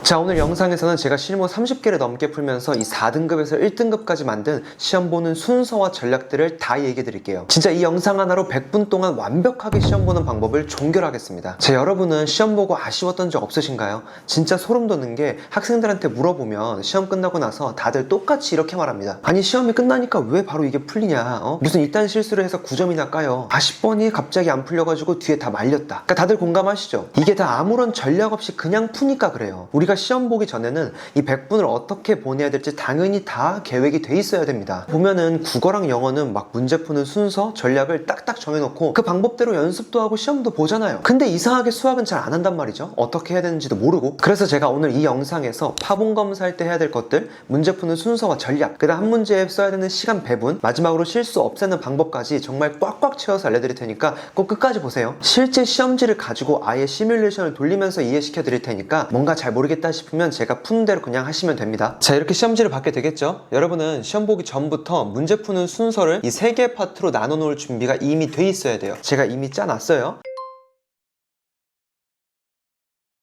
자, 오늘 영상에서는 제가 실무 30개를 넘게 풀면서 이 4등급에서 1등급까지 만든 시험 보는 순서와 전략들을 다 얘기해 드릴게요. 진짜 이 영상 하나로 100분 동안 완벽하게 시험 보는 방법을 종결하겠습니다. 자, 여러분은 시험 보고 아쉬웠던 적 없으신가요? 진짜 소름 돋는 게 학생들한테 물어보면 시험 끝나고 나서 다들 똑같이 이렇게 말합니다. 아니, 시험이 끝나니까 왜 바로 이게 풀리냐? 무슨 이딴 실수를 해서 9점이나 까요? 아쉽더니 갑자기 안 풀려가지고 뒤에 다 말렸다. 그러니까 다들 공감하시죠? 이게 다 아무런 전략 없이 그냥 푸니까 그래요. 우리가 시험 보기 전에는 이 100분을 어떻게 보내야 될지 당연히 다 계획이 돼 있어야 됩니다. 보면은 국어랑 영어는 막 문제 푸는 순서, 전략을 딱딱 정해놓고 그 방법대로 연습도 하고 시험도 보잖아요. 근데 이상하게 수학은 잘 안 한단 말이죠. 어떻게 해야 되는지도 모르고. 그래서 제가 오늘 이 영상에서 파본 검사할 때 해야 될 것들, 문제 푸는 순서와 전략, 그다음 한 문제에 써야 되는 시간 배분, 마지막으로 실수 없애는 방법까지 정말 꽉꽉 채워서 알려드릴 테니까 꼭 끝까지 보세요. 실제 시험지를 가지고 아예 시뮬레이션을 돌리면서 이해시켜 드릴 테니까 뭔가 잘 모르겠다 싶으면 제가 푸는 대로 그냥 하시면 됩니다. 자, 이렇게 시험지를 받게 되겠죠? 여러분은 시험 보기 전부터 문제 푸는 순서를 이 3개 파트로 나눠 놓을 준비가 이미 돼 있어야 돼요. 제가 이미 짜놨어요.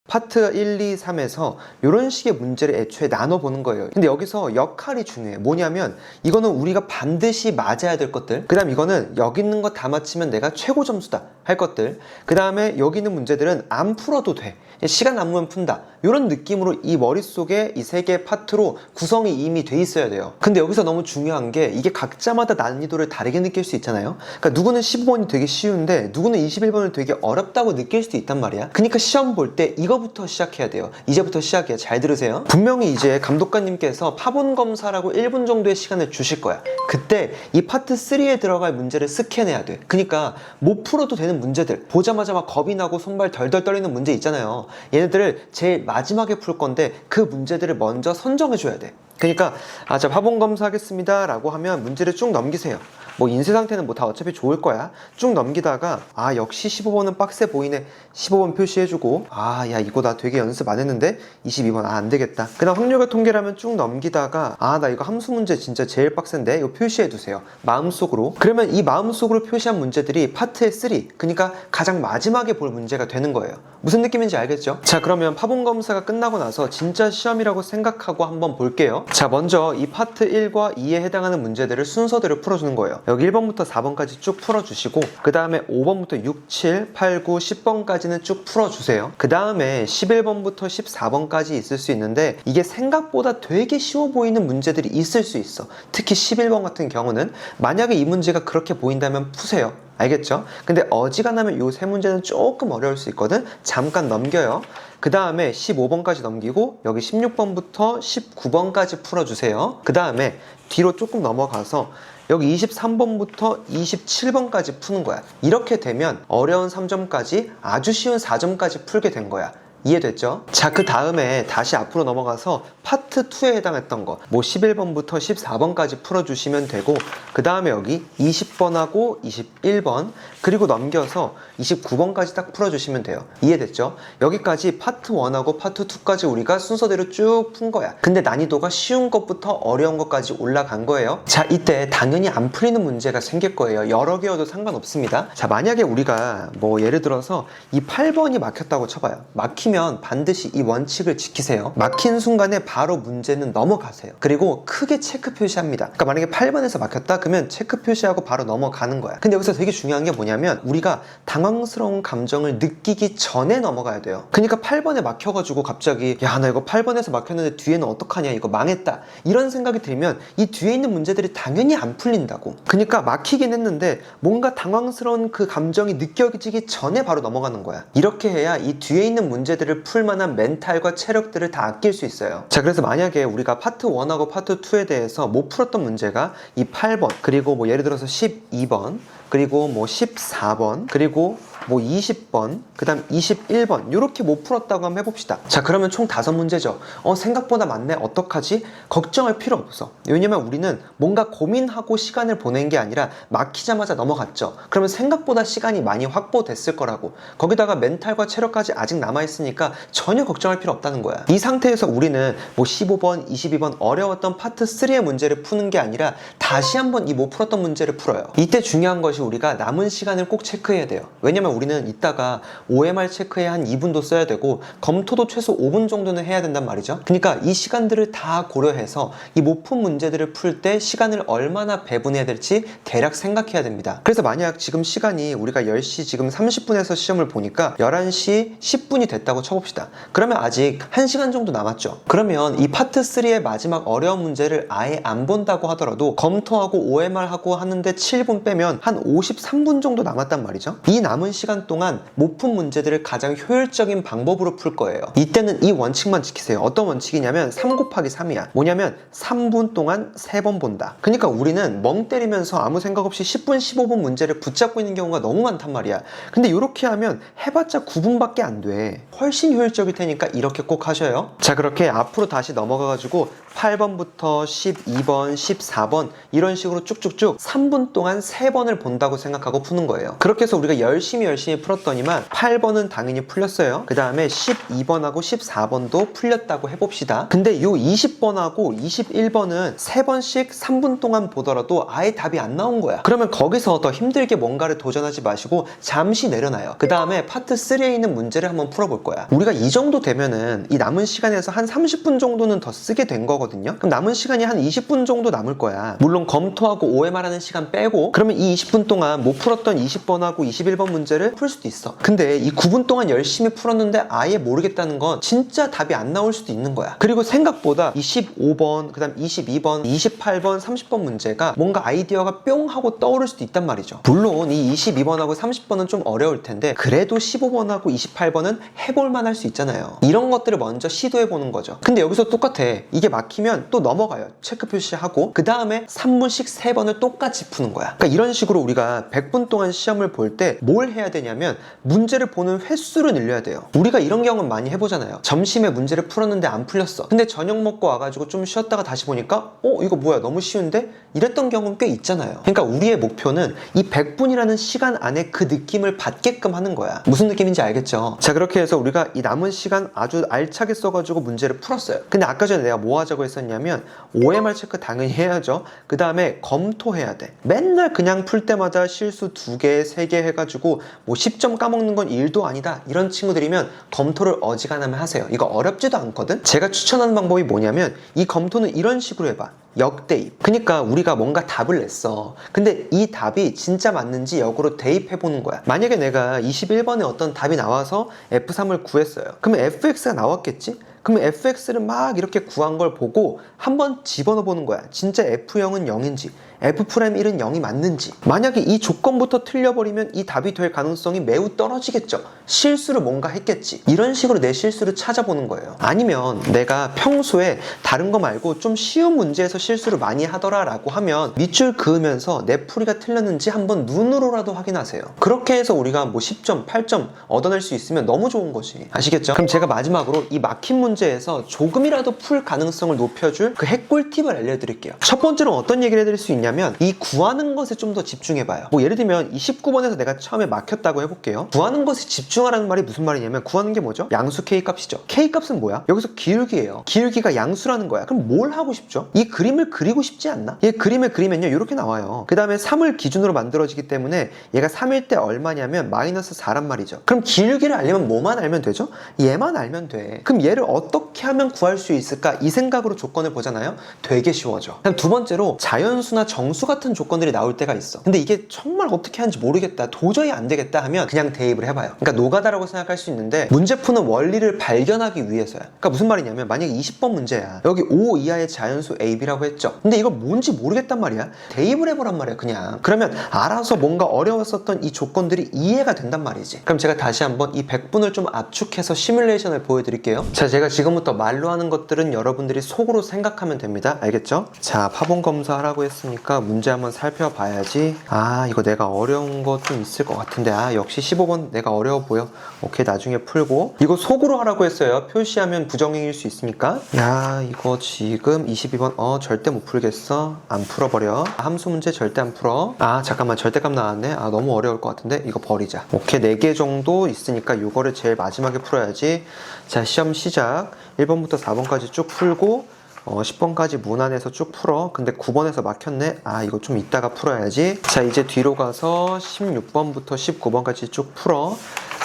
파트 1, 2, 3에서 이런 식의 문제를 애초에 나눠보는 거예요. 근데 여기서 역할이 중요해. 뭐냐면 이거는 우리가 반드시 맞아야 될 것들, 그 다음 이거는 여기 있는 거 다 맞히면 내가 최고 점수다 할 것들, 그 다음에 여기 있는 문제들은 안 풀어도 돼, 시간 남으면 푼다, 이런 느낌으로 이 머릿속에 이 3개의 파트로 구성이 이미 돼 있어야 돼요. 근데 여기서 너무 중요한 게 이게 각자마다 난이도를 다르게 느낄 수 있잖아요. 그러니까 누구는 15번이 되게 쉬운데 누구는 21번을 되게 어렵다고 느낄 수도 있단 말이야. 그러니까 시험 볼 때 이거부터 시작해야 돼요. 이제부터 시작이야. 잘 들으세요. 분명히 이제 감독관님께서 파본 검사라고 1분 정도의 시간을 주실 거야. 그때 이 파트 3에 들어갈 문제를 스캔해야 돼. 그러니까 못 풀어도 되는 문제들, 보자마자 막 겁이 나고 손발 덜덜 떨리는 문제 있잖아요. 얘네들을 제일 마지막에 풀 건데 그 문제들을 먼저 선정해 줘야 돼. 그러니까 자, 파본 검사 하겠습니다 라고 하면 문제를 쭉 넘기세요. 뭐 인쇄 상태는 뭐 다 어차피 좋을 거야. 쭉 넘기다가 역시 15번은 빡세 보이네, 15번 표시해주고, 야 이거 나 되게 연습 안 했는데 22번 안 되겠다. 그다음 확률과 통계라면 쭉 넘기다가 나 이거 함수 문제 진짜 제일 빡센데 이거 표시해두세요. 마음속으로. 그러면 이 마음속으로 표시한 문제들이 파트의 3, 그러니까 가장 마지막에 볼 문제가 되는 거예요. 무슨 느낌인지 알겠죠? 자, 그러면 파본 검사가 끝나고 나서 진짜 시험이라고 생각하고 한번 볼게요. 자, 먼저 이 파트 1과 2에 해당하는 문제들을 순서대로 풀어주는 거예요. 여기 1번부터 4번까지 쭉 풀어주시고, 그 다음에 5번부터 6, 7, 8, 9, 10번까지는 쭉 풀어주세요. 그 다음에 11번부터 14번까지 있을 수 있는데 이게 생각보다 되게 쉬워 보이는 문제들이 있을 수 있어. 특히 11번 같은 경우는 만약에 이 문제가 그렇게 보인다면 푸세요. 알겠죠? 근데 어지간하면 요 세 문제는 조금 어려울 수 있거든. 잠깐 넘겨요. 그 다음에 15번까지 넘기고 여기 16번부터 19번까지 풀어주세요. 그 다음에 뒤로 조금 넘어가서 여기 23번부터 27번까지 푸는 거야. 이렇게 되면 어려운 3점까지 아주 쉬운 4점까지 풀게 된 거야. 이해됐죠? 자, 그 다음에 다시 앞으로 넘어가서 파트 2에 해당했던 거, 뭐 11번부터 14번까지 풀어주시면 되고, 그 다음에 여기 20번하고 21번, 그리고 넘겨서 29번까지 딱 풀어주시면 돼요. 이해됐죠? 여기까지 파트 1하고 파트 2까지 우리가 순서대로 쭉 푼 거야. 근데 난이도가 쉬운 것부터 어려운 것까지 올라간 거예요. 자, 이때 당연히 안 풀리는 문제가 생길 거예요. 여러 개여도 상관없습니다. 자, 만약에 우리가 뭐 예를 들어서 이 8번이 막혔다고 쳐봐요. 막히면 반드시 이 원칙을 지키세요. 막힌 순간에 바로 문제는 넘어가세요. 그리고 크게 체크 표시합니다. 그러니까 만약에 8번에서 막혔다 그러면 체크 표시하고 바로 넘어가는 거야. 근데 여기서 되게 중요한 게 뭐냐면 우리가 당황스러운 감정을 느끼기 전에 넘어가야 돼요. 그러니까 8번에 막혀가지고 갑자기 나 이거 8번에서 막혔는데 뒤에는 어떡하냐, 이거 망했다, 이런 생각이 들면 이 뒤에 있는 문제들이 당연히 안 풀린다고. 그러니까 막히긴 했는데 뭔가 당황스러운 그 감정이 느껴지기 전에 바로 넘어가는 거야. 이렇게 해야 이 뒤에 있는 문제들을 풀만한 멘탈과 체력들을 다 아낄 수 있어요. 자, 그래서 만약에 우리가 파트 1하고 파트 2에 대해서 못 풀었던 문제가 이 8번, 그리고 뭐 예를 들어서 12번, 그리고 뭐 14번, 그리고 뭐 20번, 그 다음 21번 이렇게 못 풀었다고 한번 해봅시다. 자, 그러면 총 5문제죠. 생각보다 많네, 어떡하지? 걱정할 필요 없어. 왜냐면 우리는 뭔가 고민하고 시간을 보낸 게 아니라 막히자마자 넘어갔죠. 그러면 생각보다 시간이 많이 확보됐을 거라고. 거기다가 멘탈과 체력까지 아직 남아있으니까 전혀 걱정할 필요 없다는 거야. 이 상태에서 우리는 뭐 15번, 22번 어려웠던 파트 3의 문제를 푸는 게 아니라 다시 한번 이 못 풀었던 문제를 풀어요. 이때 중요한 것이 우리가 남은 시간을 꼭 체크해야 돼요. 왜냐면 우리는 이따가 OMR 체크에 한 2분도 써야 되고 검토도 최소 5분 정도는 해야 된단 말이죠. 그러니까 이 시간들을 다 고려해서 이 모품 문제들을 풀 때 시간을 얼마나 배분해야 될지 대략 생각해야 됩니다. 그래서 만약 지금 시간이 우리가 10시 지금 30분에서 시험을 보니까 11시 10분이 됐다고 쳐봅시다. 그러면 아직 1시간 정도 남았죠. 그러면 이 파트 3의 마지막 어려운 문제를 아예 안 본다고 하더라도 검토하고 OMR하고 하는데 7분 빼면 한 53분 정도 남았단 말이죠. 이 남은 시간 동안 모품 문제들을 가장 효율적인 방법으로 풀 거예요. 이때는 이 원칙만 지키세요. 어떤 원칙이냐면 3 곱하기 3이야. 뭐냐면 3분 동안 3번 본다. 그러니까 우리는 멍 때리면서 아무 생각 없이 10분, 15분 문제를 붙잡고 있는 경우가 너무 많단 말이야. 근데 이렇게 하면 해봤자 9분밖에 안 돼. 훨씬 효율적일 테니까 이렇게 꼭 하셔요. 자, 그렇게 앞으로 다시 넘어가가지고 8번부터 12번, 14번 이런 식으로 쭉쭉쭉 3분 동안 3번을 본다고 생각하고 푸는 거예요. 그렇게 해서 우리가 열심히 풀었더니만 8번은 당연히 풀렸어요. 그 다음에 12번하고 14번도 풀렸다고 해봅시다. 근데 요 20번하고 21번은 3번씩 3분 동안 보더라도 아예 답이 안 나온 거야. 그러면 거기서 더 힘들게 뭔가를 도전하지 마시고 잠시 내려놔요. 그 다음에 파트 3에 있는 문제를 한번 풀어볼 거야. 우리가 이 정도 되면은 이 남은 시간에서 한 30분 정도는 더 쓰게 된 거거든요. 그럼 남은 시간이 한 20분 정도 남을 거야. 물론 검토하고 OMR 하는 시간 빼고 그러면 이 20분 동안 못 풀었던 20번하고 21번 문제를 풀 수도 있어. 근데 이 9분 동안 열심히 풀었는데 아예 모르겠다는 건 진짜 답이 안 나올 수도 있는 거야. 그리고 생각보다 이 15번, 그 다음 22번, 28번, 30번 문제가 뭔가 아이디어가 뿅 하고 떠오를 수도 있단 말이죠. 물론 이 22번하고 30번은 좀 어려울 텐데 그래도 15번하고 28번은 해볼만 할 수 있잖아요. 이런 것들을 먼저 시도해보는 거죠. 근데 여기서 똑같아. 이게 막히면 또 넘어가요. 체크 표시하고 그 다음에 3분씩 3번을 똑같이 푸는 거야. 그러니까 이런 식으로 우리가 100분 동안 시험을 볼 때 뭘 해야 되냐면 문제를 보는 횟수를 늘려야 돼요. 우리가 이런 경험 많이 해보잖아요. 점심에 문제를 풀었는데 안 풀렸어. 근데 저녁 먹고 와가지고 좀 쉬었다가 다시 보니까 이거 뭐야 너무 쉬운데? 이랬던 경우는 꽤 있잖아요. 그러니까 우리의 목표는 이 100분이라는 시간 안에 그 느낌을 받게끔 하는 거야. 무슨 느낌인지 알겠죠? 자, 그렇게 해서 우리가 이 남은 시간 아주 알차게 써가지고 문제를 풀었어요. 근데 아까 전에 내가 뭐 하자고 했었냐면 OMR 체크 당연히 해야죠. 그 다음에 검토해야 돼. 맨날 그냥 풀 때마다 실수 2개, 3개 해가지고 뭐 10점 까먹는 건 일도 아니다. 이런 친구들이면 검토를 어지간하면 하세요. 이거 어렵지도 않거든? 제가 추천하는 방법이 뭐냐면 이 검토는 이런 식으로 해봐. 역대입. 그러니까 우리가 뭔가 답을 냈어. 근데 이 답이 진짜 맞는지 역으로 대입해보는 거야. 만약에 내가 21번에 어떤 답이 나와서 F3을 구했어요. 그러면 FX가 나왔겠지? 그러면 fx를 막 이렇게 구한 걸 보고 한번 집어넣어 보는 거야. 진짜 f0은 0인지 f'1은 0이 맞는지. 만약에 이 조건부터 틀려버리면 이 답이 될 가능성이 매우 떨어지겠죠. 실수를 뭔가 했겠지. 이런 식으로 내 실수를 찾아보는 거예요. 아니면 내가 평소에 다른 거 말고 좀 쉬운 문제에서 실수를 많이 하더라 라고 하면 밑줄 그으면서 내 풀이가 틀렸는지 한번 눈으로라도 확인하세요. 그렇게 해서 우리가 뭐 10점, 8점 얻어낼 수 있으면 너무 좋은 거지. 아시겠죠? 그럼 제가 마지막으로 이 막힌 문제에서 조금이라도 풀 가능성을 높여줄 그 핵꿀팁을 알려드릴게요. 첫 번째로 어떤 얘기를 해드릴 수 있냐면 이 구하는 것에 좀 더 집중해봐요. 뭐 예를 들면 이 19번에서 내가 처음에 막혔다고 해볼게요. 구하는 것에 집중하라는 말이 무슨 말이냐면 구하는 게 뭐죠? 양수 K값이죠. K값은 뭐야? 여기서 기울기예요. 기울기가 양수라는 거야. 그럼 뭘 하고 싶죠? 이 그림을 그리고 싶지 않나? 이 그림을 그리면요 이렇게 나와요. 그 다음에 3을 기준으로 만들어지기 때문에 얘가 3일 때 얼마냐면 마이너스 4란 말이죠. 그럼 기울기를 알려면 뭐만 알면 되죠? 얘만 알면 돼. 그럼 얘를 어떻게 하면 구할 수 있을까? 이 생각으로 조건을 보잖아요. 되게 쉬워져. 그럼 두 번째로 자연수나 정수 같은 조건들이 나올 때가 있어. 근데 이게 정말 어떻게 하는지 모르겠다, 도저히 안 되겠다 하면 그냥 대입을 해봐요. 그러니까 노가다라고 생각할 수 있는데 문제 푸는 원리를 발견하기 위해서야. 그러니까 무슨 말이냐면 만약에 20번 문제야. 여기 5 이하의 자연수 AB라고 했죠. 근데 이걸 뭔지 모르겠단 말이야. 대입을 해보란 말이야 그냥. 그러면 알아서 뭔가 어려웠었던 이 조건들이 이해가 된단 말이지. 그럼 제가 다시 한번 이 100분을 좀 압축해서 시뮬레이션을 보여드릴게요. 자, 제가 지금부터 말로 하는 것들은 여러분들이 속으로 생각하면 됩니다. 알겠죠? 자, 파본 검사하라고 했으니까 문제 한번 살펴봐야지. 아, 이거 내가 어려운 거 좀 있을 것 같은데. 아, 역시 15번 내가 어려워 보여. 오케이, 나중에 풀고. 이거 속으로 하라고 했어요. 표시하면 부정행일 수 있으니까. 야, 이거 지금 22번 절대 못 풀겠어. 안 풀어버려. 함수 문제 절대 안 풀어. 아, 잠깐만, 절대값 나왔네. 아, 너무 어려울 것 같은데 이거 버리자. 오케이, 4개 정도 있으니까 이거를 제일 마지막에 풀어야지. 자, 시험 시작. 1번부터 4번까지 쭉 풀고 10번까지 무난해서 쭉 풀어. 근데 9번에서 막혔네. 아, 이거 좀 이따가 풀어야지. 자, 이제 뒤로 가서 16번부터 19번까지 쭉 풀어.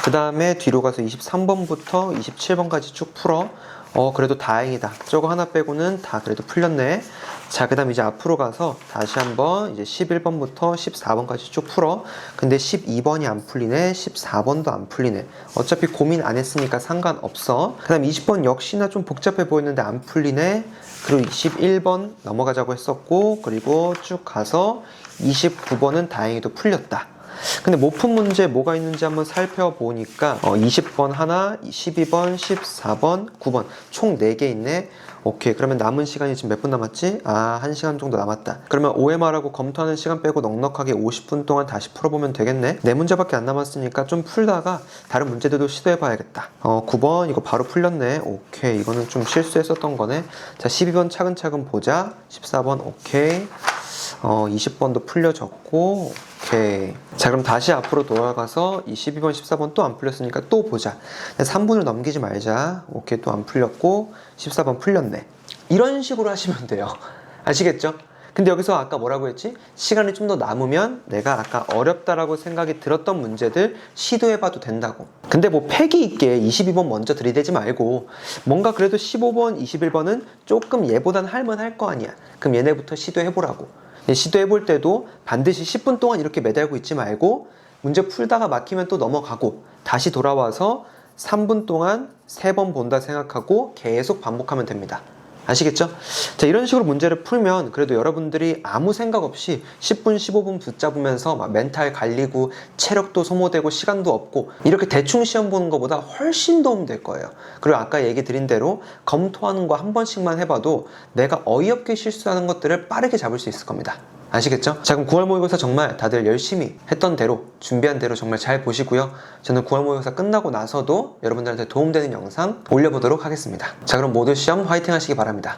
그 다음에 뒤로 가서 23번부터 27번까지 쭉 풀어. 그래도 다행이다. 저거 하나 빼고는 다 그래도 풀렸네. 자, 그 다음 이제 앞으로 가서 다시 한번 이제 11번부터 14번까지 쭉 풀어. 근데 12번이 안 풀리네. 14번도 안 풀리네. 어차피 고민 안 했으니까 상관없어. 그 다음 20번 역시나 좀 복잡해 보였는데 안 풀리네. 그리고 21번 넘어가자고 했었고, 그리고 쭉 가서 29번은 다행히도 풀렸다. 근데 못 푼 문제 뭐가 있는지 한번 살펴보니까 20번 하나, 12번, 14번, 9번 총 4개 있네. 오케이, 그러면 남은 시간이 지금 몇 분 남았지? 1시간 정도 남았다. 그러면 OMR하고 검토하는 시간 빼고 넉넉하게 50분 동안 다시 풀어보면 되겠네. 4문제밖에 안 남았으니까 좀 풀다가 다른 문제들도 시도해봐야겠다. 9번 이거 바로 풀렸네. 오케이, 이거는 좀 실수했었던 거네. 자, 12번 차근차근 보자. 14번 오케이. 20번도 풀려졌고, 오케이. 자, 그럼 다시 앞으로 돌아가서 이 12번, 14번 또 안 풀렸으니까 또 보자. 3분을 넘기지 말자. 오케이, 또 안 풀렸고, 14번 풀렸네. 이런 식으로 하시면 돼요. 아시겠죠? 근데 여기서 아까 뭐라고 했지? 시간이 좀 더 남으면 내가 아까 어렵다라고 생각이 들었던 문제들 시도해봐도 된다고. 근데 뭐 패기 있게 22번 먼저 들이대지 말고 뭔가 그래도 15번, 21번은 조금 얘보단 할만할 거 아니야. 그럼 얘네부터 시도해보라고. 시도해볼 때도 반드시 10분 동안 이렇게 매달고 있지 말고 문제 풀다가 막히면 또 넘어가고 다시 돌아와서 3분 동안 3번 본다 생각하고 계속 반복하면 됩니다. 아시겠죠? 자, 이런 식으로 문제를 풀면 그래도 여러분들이 아무 생각 없이 10분, 15분 붙잡으면서 막 멘탈 갈리고 체력도 소모되고 시간도 없고 이렇게 대충 시험 보는 것보다 훨씬 도움 될 거예요. 그리고 아까 얘기 드린 대로 검토하는 거 한 번씩만 해봐도 내가 어이없게 실수하는 것들을 빠르게 잡을 수 있을 겁니다. 아시겠죠? 자, 그럼 9월 모의고사 정말 다들 열심히 했던 대로 준비한 대로 정말 잘 보시고요. 저는 9월 모의고사 끝나고 나서도 여러분들한테 도움되는 영상 올려보도록 하겠습니다. 자, 그럼 모두 시험 화이팅 하시기 바랍니다.